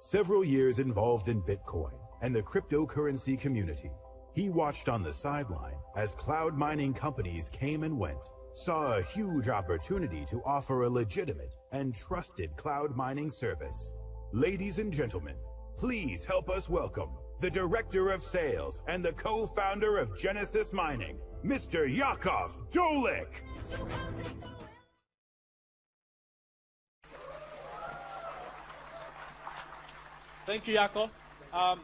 Several years involved in Bitcoin and the cryptocurrency community, he watched on the sideline as cloud mining companies came and went, saw a huge opportunity to offer a legitimate and trusted cloud mining service. Ladies and gentlemen, please help us welcome the Director of Sales and the co-founder of Genesis Mining, Mr. Jakov Dolic. Thank you, Jakov. I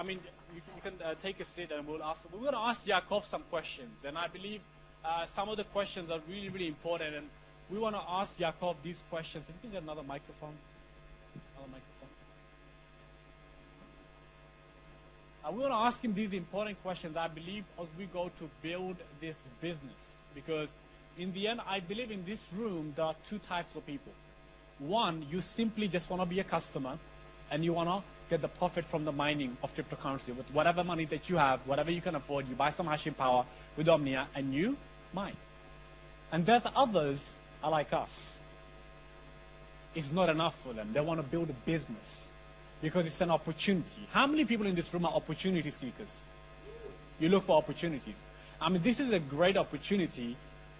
mean, you can take a seat, and we're going to ask Jakov some questions. And I believe some of the questions are really, really important. And we want to ask Jakov these questions. If you can get another microphone. We want to ask him these important questions, I believe, as we go to build this business. Because in the end, I believe in this room, there are two types of people. One, you simply just want to be a customer, and you want to get the profit from the mining of cryptocurrency. With whatever money that you have, whatever you can afford, you buy some hashing power with Omnia, and you mine. And there's others are like us. It's not enough for them. They want to build a business. Because it's an opportunity. How many people in this room are opportunity seekers? You look for opportunities. I mean, this is a great opportunity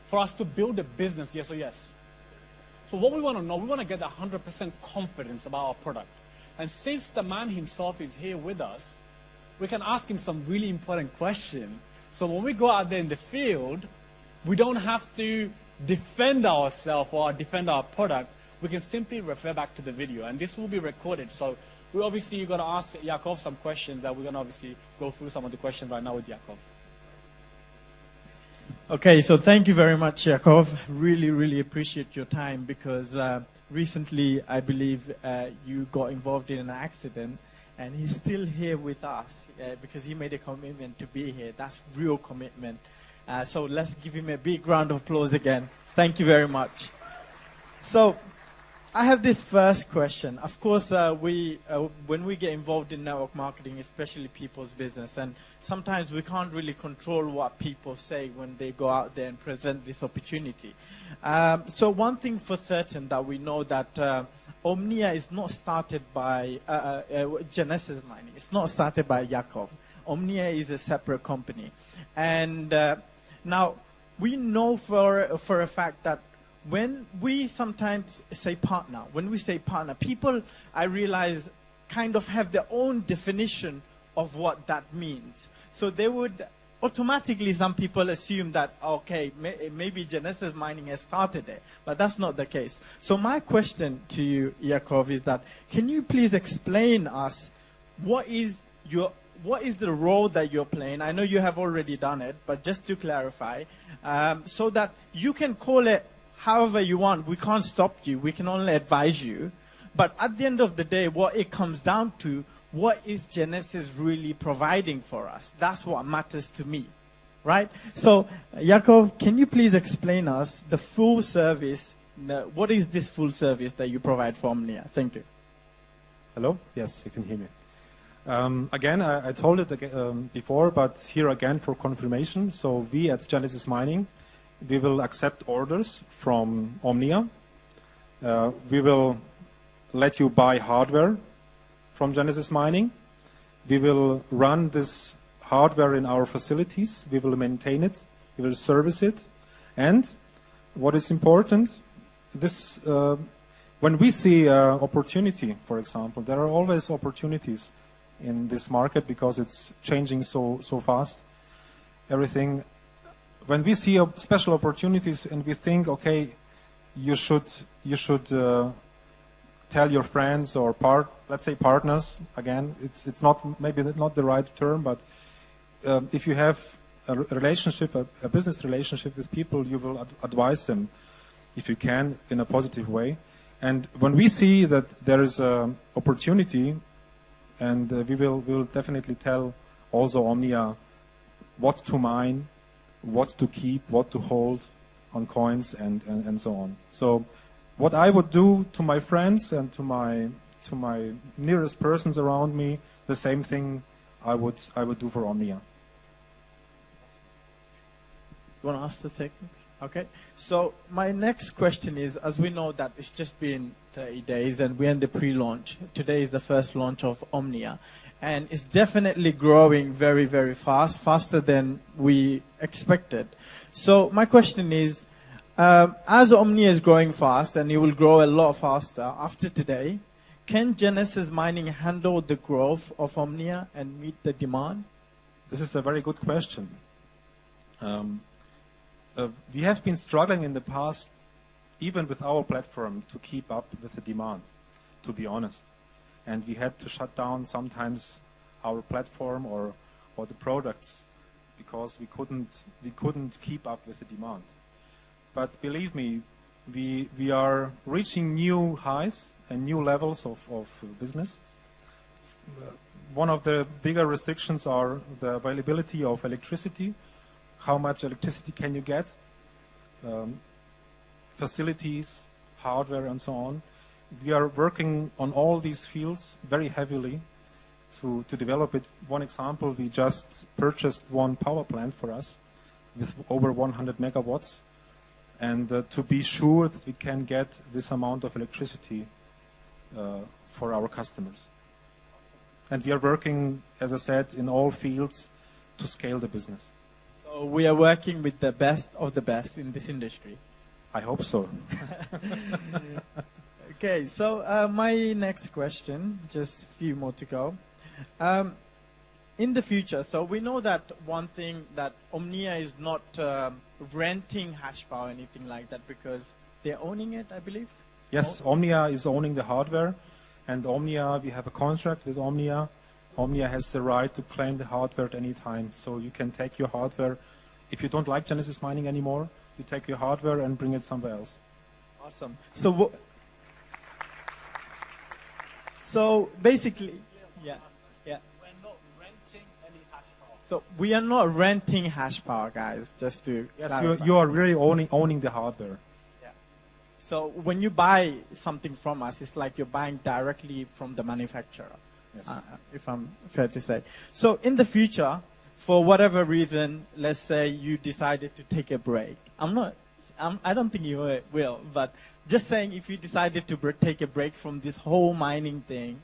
for us to build a business, yes or yes. So what we want to know, we want to get 100% confidence about our product. And since the man himself is here with us, we can ask him some really important questions. So when we go out there in the field, we don't have to defend ourselves or defend our product. We can simply refer back to the video. And this will be recorded. So we obviously going to ask Jakov some questions, and we're going to obviously go through some of the questions right now with Jakov. Okay, so thank you very much, Jakov. Really, really appreciate your time, because recently, I believe, you got involved in an accident, and he's still here with us because he made a commitment to be here. That's real commitment. So let's give him a big round of applause again. Thank you very much. So I have this first question. Of course, when we get involved in network marketing, especially people's business, and sometimes we can't really control what people say when they go out there and present this opportunity. So one thing for certain that we know that Omnia is not started by Genesis Mining. It's not started by Jakov. Omnia is a separate company. And now we know for a fact that when we sometimes say partner, people, I realize, kind of have their own definition of what that means. So they would automatically, some people assume that, okay, maybe Genesis Mining has started it, but that's not the case. So my question to you, Jakov, is that, can you please explain us what is the role that you're playing? I know you have already done it, but just to clarify, so that you can call it however you want. We can't stop you. We can only advise you. But at the end of the day, what it comes down to, what is Genesis really providing for us? That's what matters to me, right? So, Jakov, can you please explain us the full service? What is this full service that you provide for Omnia? Thank you. Hello? Yes, you can hear me. Again, I told it before, but here again for confirmation. So we at Genesis Mining, we will accept orders from Omnia. We will let you buy hardware from Genesis Mining. We will run this hardware in our facilities. We will maintain it. We will service it. And what is important, this when we see opportunity, for example, there are always opportunities in this market because it's changing so fast. Everything. When we see special opportunities and we think, okay, you should tell your friends or let's say partners. Again, it's not maybe not the right term, but if you have a relationship, a business relationship with people, you will advise them if you can in a positive way. And when we see that there is an opportunity, and we will definitely tell also Omnia what to mine, what to keep, what to hold on coins, and so on. So what I would do to my friends and to my nearest persons around me, the same thing I would do for Omnia. You want to ask the technical? Okay, so my next question is, as we know that it's just been 30 days and we're in the pre-launch. Today is the first launch of Omnia. And it's definitely growing very, very fast, faster than we expected. So my question is, as Omnia is growing fast, and it will grow a lot faster after today, can Genesis Mining handle the growth of Omnia and meet the demand? This is a very good question. We have been struggling in the past, even with our platform, to keep up with the demand, to be honest. And we had to shut down sometimes our platform or the products because we couldn't keep up with the demand. But believe me, we are reaching new highs and new levels of business. One of the bigger restrictions are the availability of electricity. How much electricity can you get? Facilities, hardware, and so on. We are working on all these fields very heavily to develop it. One example, we just purchased one power plant for us with over 100 megawatts, and to be sure that we can get this amount of electricity for our customers. And we are working, as I said, in all fields to scale the business. So we are working with the best of the best in this industry. I hope so. Okay, so my next question, just a few more to go. In the future, so we know that one thing that Omnia is not renting hash power or anything like that because they're owning it, I believe? Yes, Omnia is owning the hardware, and Omnia, we have a contract with Omnia. Omnia has the right to claim the hardware at any time. So you can take your hardware. If you don't like Genesis Mining anymore, you take your hardware and bring it somewhere else. Awesome. So basically, yeah. We're not renting any hash power. So we are not renting hash power, guys, just to Yes, clarify. you are really owning the hardware. Yeah. So when you buy something from us, it's like you're buying directly from the manufacturer. Yes. If I'm fair to say. So in the future, for whatever reason, let's say you decided to take a break. I don't think you will, but just saying if you decided to take a break from this whole mining thing,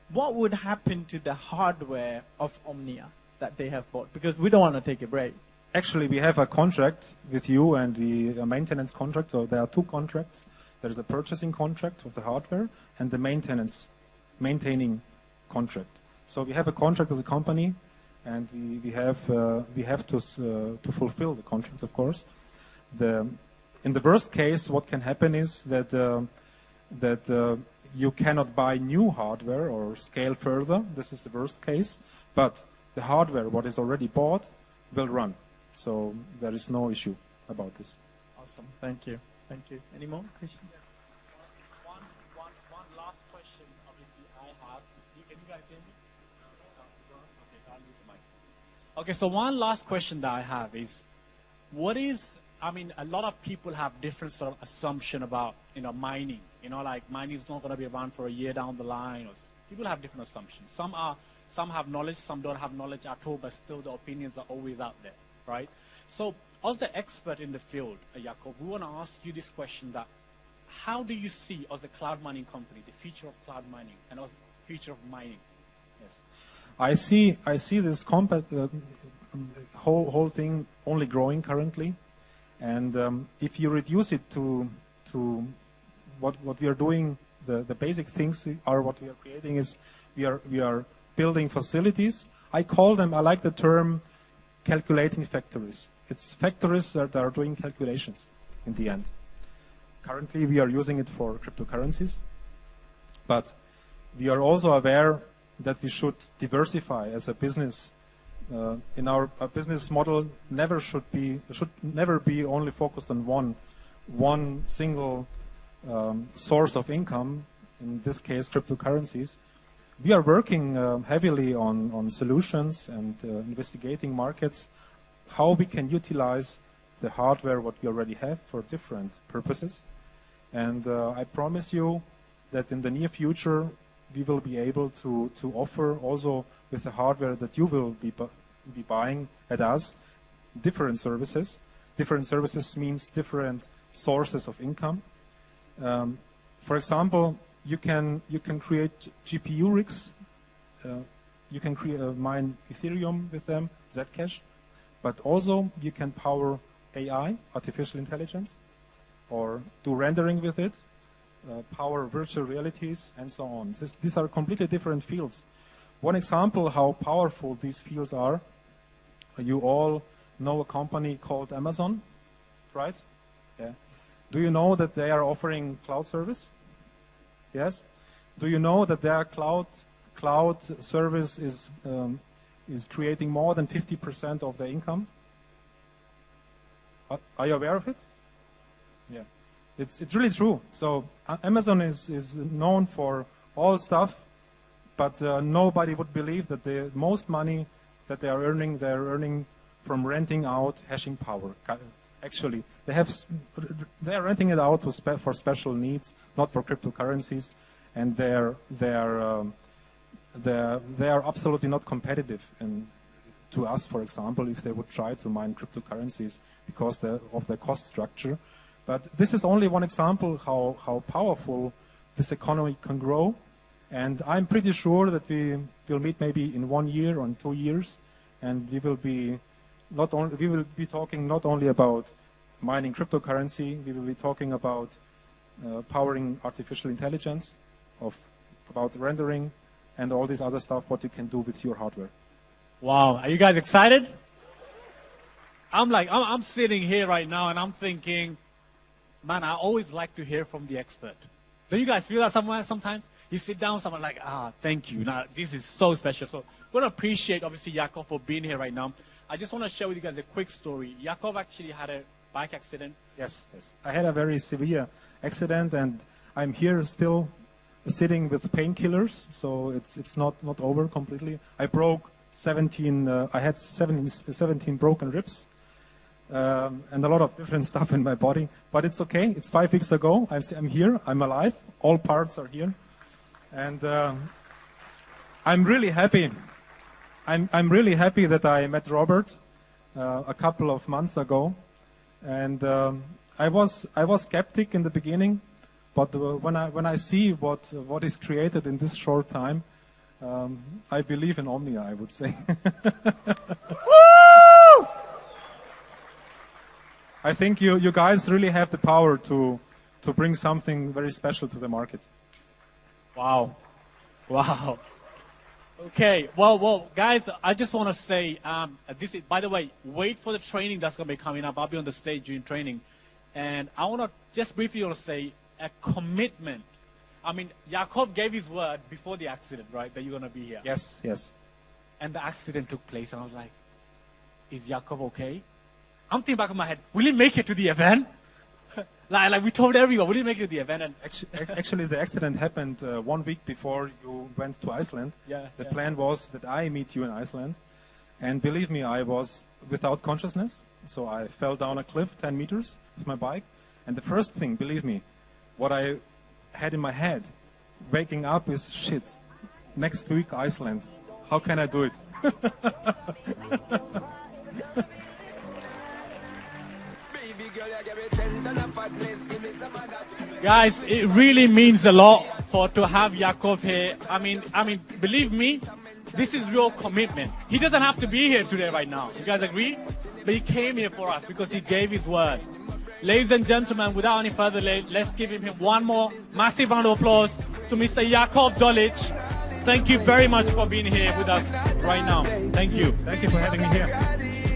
what would happen to the hardware of Omnia that they have bought? Because we don't want to take a break. Actually, we have a contract with you and a maintenance contract. So there are two contracts. There is a purchasing contract of the hardware and the maintaining contract. So we have a contract as a company, and we have to fulfill the contract, of course. In the worst case, what can happen is that you cannot buy new hardware or scale further. This is the worst case. But the hardware, what is already bought, will run. So there is no issue about this. Awesome. Thank you. Thank you. Any more questions? One last question, obviously, I have. Can you guys hear me? Okay, I'll use the mic. Okay, so one last question that I have is, a lot of people have different sort of assumption about, mining. Like mining is not going to be around for a year down the line. Or people have different assumptions. Some have knowledge, some don't have knowledge at all, but still the opinions are always out there, right? So as the expert in the field, Jakov, we want to ask you this question that how do you see, as a cloud mining company, the future of cloud mining and as the future of mining? Yes, I see this whole thing only growing currently, and if you reduce it to what we are doing, the basic things are what we are creating is we are building facilities. I like the term calculating factories. It's factories that are doing calculations in the end. Currently, we are using it for cryptocurrencies, but we are also aware that we should diversify as a business. In our business model, should never be only focused on one single source of income. In this case, cryptocurrencies. We are working heavily on solutions and investigating markets, how we can utilize the hardware what we already have for different purposes. And I promise you that in the near future, we will be able to offer also with the hardware that you will be buying at us, different services. different services means different sources of income. For example, you can create GPU rigs. You can mine Ethereum with them, Zcash, but also you can power AI, artificial intelligence, or do rendering with it, power virtual realities, and so on. These are completely different fields. One example how powerful these fields are, you all know a company called Amazon, right? Yeah. Do you know that they are offering cloud service? Yes. Do you know that their cloud service is creating more than 50% of their income? Are you aware of it? Yeah. It's really true. So Amazon is known for all stuff, but nobody would believe that the most money that they're earning from renting out hashing power. Actually, they are renting it out for special needs, not for cryptocurrencies, and they are absolutely not competitive to us, for example, if they would try to mine cryptocurrencies because of their cost structure. But this is only one example how powerful this economy can grow. And I'm pretty sure that we will meet maybe in 1 year or in 2 years, and we will be talking not only about mining cryptocurrency, we will be talking about powering artificial intelligence, about rendering, and all this other stuff, what you can do with your hardware. Wow, are you guys excited? I'm sitting here right now and I'm thinking, man, I always like to hear from the expert. Don't you guys feel that sometimes? You sit down, someone like, thank you. Now, this is so special. So we're going to appreciate, obviously, Jakov for being here right now. I just want to share with you guys a quick story. Jakov actually had a bike accident. Yes. I had a very severe accident, and I'm here still sitting with painkillers, so it's not over completely. I broke 17. I had 17 broken ribs, and a lot of different stuff in my body. But it's okay. It's 5 weeks ago. I'm here. I'm alive. All parts are here, and I'm really happy. I'm really happy that I met Robert a couple of months ago, and I was skeptic in the beginning. But when I see what is created in this short time, I believe in Omnia, I would say. Woo! I think you guys really have the power to bring something very special to the market. Wow. Okay, well, guys, I just want to say, by the way, wait for the training that's going to be coming up. I'll be on the stage during training. And I want to just briefly say, a commitment. I mean, Jakov gave his word before the accident, right, that you're going to be here. Yes. And the accident took place, and I was like, is Jakov okay? I'm thinking back in my head, will he make it to the event? like we told everyone, will he make it to the event? And actually, the accident happened 1 week before you went to Iceland. The plan was that I meet you in Iceland. And believe me, I was without consciousness. So I fell down a cliff 10 meters with my bike. And the first thing, believe me, what I had in my head, waking up is, shit, next week Iceland. How can I do it? Guys, it really means a lot to have Jakov here. I mean, believe me, this is real commitment. He doesn't have to be here today right now. You guys agree? But he came here for us because he gave his word. Ladies and gentlemen, without any further delay, let's give him one more massive round of applause to Mr. Jakov Dolic. Thank you very much for being here with us right now. Thank you. Thank you for having me here.